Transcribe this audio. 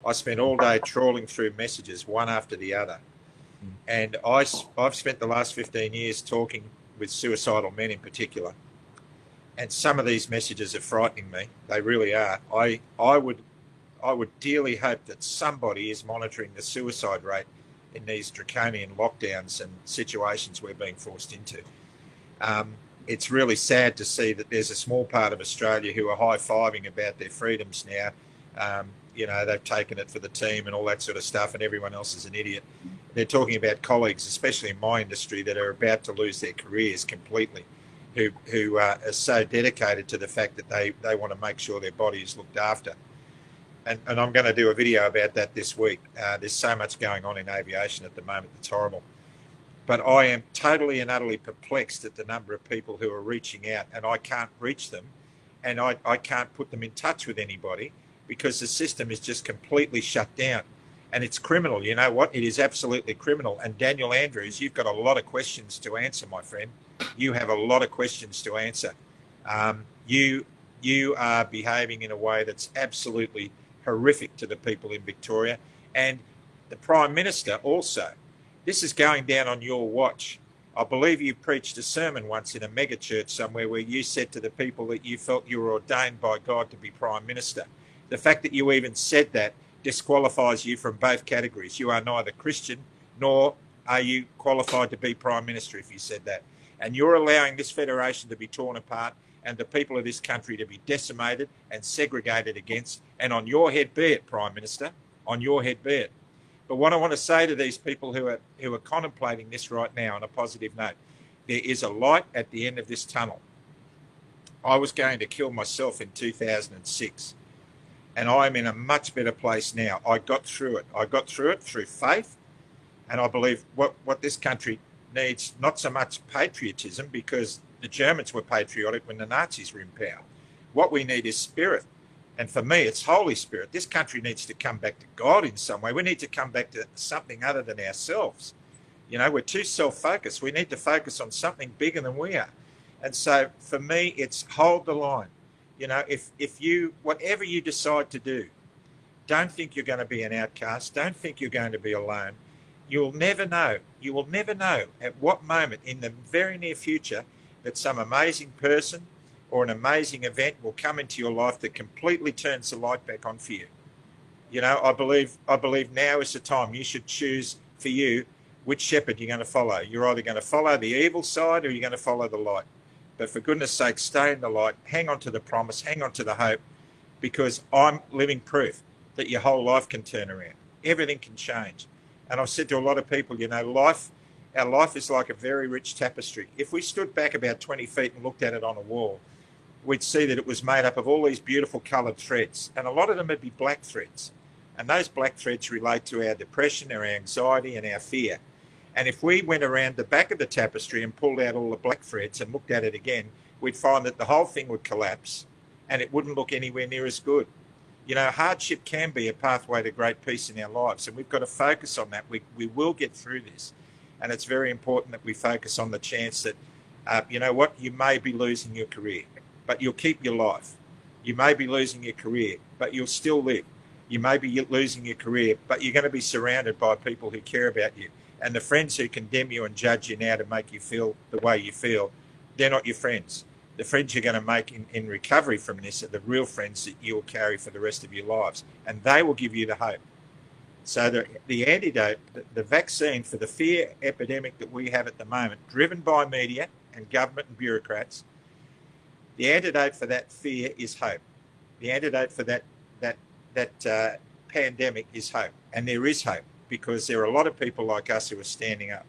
I spent all day trawling through messages, one after the other. And I've spent the last 15 years talking with suicidal men in particular. And some of these messages are frightening me. They really are. I would dearly hope that somebody is monitoring the suicide rate in these draconian lockdowns and situations we're being forced into. It's really sad to see that there's a small part of Australia who are high-fiving about their freedoms now. They've taken it for the team and all that sort of stuff, and everyone else is an idiot. They're talking about colleagues, especially in my industry, that are about to lose their careers completely, who are so dedicated to the fact that they want to make sure their body is looked after. And I'm going to do a video about that this week. There's so much going on in aviation at the moment that's horrible. But I am totally and utterly perplexed at the number of people who are reaching out, and I can't reach them, and I can't put them in touch with anybody because the system is just completely shut down. And it's criminal. You know what? It is absolutely criminal. And Daniel Andrews, you've got a lot of questions to answer, my friend. You have a lot of questions to answer. You are behaving in a way that's absolutely horrific to the people in Victoria. And the Prime Minister also. This is going down on your watch. I believe you preached a sermon once in a mega church somewhere where you said to the people that you felt you were ordained by God to be Prime Minister. The fact that you even said that disqualifies you from both categories. You are neither Christian nor are you qualified to be Prime Minister if you said that. And you're allowing this federation to be torn apart and the people of this country to be decimated and segregated against. And on your head be it, Prime Minister. On your head be it. But what I want to say to these people who are contemplating this right now on a positive note, there is a light at the end of this tunnel. I was going to kill myself in 2006, and I'm in a much better place now. I got through it. I got through it through faith, and I believe what this country needs, not so much patriotism, because the Germans were patriotic when the Nazis were in power. What we need is spirit. And for me, it's Holy Spirit. This country needs to come back to God in some way. We need to come back to something other than ourselves. You know, we're too self-focused. We need to focus on something bigger than we are. And so for me, it's hold the line. You know, if you, whatever you decide to do, don't think you're going to be an outcast. Don't think you're going to be alone. You'll never know. You will never know at what moment in the very near future that some amazing person or an amazing event will come into your life that completely turns the light back on for you. You know, I believe now is the time. You should choose for you which shepherd you're going to follow. You're either going to follow the evil side or you're going to follow the light. But for goodness sake, stay in the light, hang on to the promise, hang on to the hope, because I'm living proof that your whole life can turn around. Everything can change. And I've said to a lot of people, you know, our life is like a very rich tapestry. If we stood back about 20 feet and looked at it on a wall, we'd see that it was made up of all these beautiful coloured threads, and a lot of them would be black threads. And those black threads relate to our depression, our anxiety, and our fear. And if we went around the back of the tapestry and pulled out all the black threads and looked at it again, we'd find that the whole thing would collapse and it wouldn't look anywhere near as good. You know, hardship can be a pathway to great peace in our lives, and we've got to focus on that. We will get through this. And it's very important that we focus on the chance that, you know what, you may be losing your career, but you'll keep your life. You may be losing your career, but you'll still live. You may be losing your career, but you're going to be surrounded by people who care about you. And the friends who condemn you and judge you now to make you feel the way you feel, they're not your friends. The friends you're going to make in recovery from this are the real friends that you'll carry for the rest of your lives. And they will give you the hope. So the antidote, the vaccine for the fear epidemic that we have at the moment, driven by media and government and bureaucrats, the antidote for that fear is hope. The antidote for that pandemic is hope. And there is hope, because there are a lot of people like us who are standing up.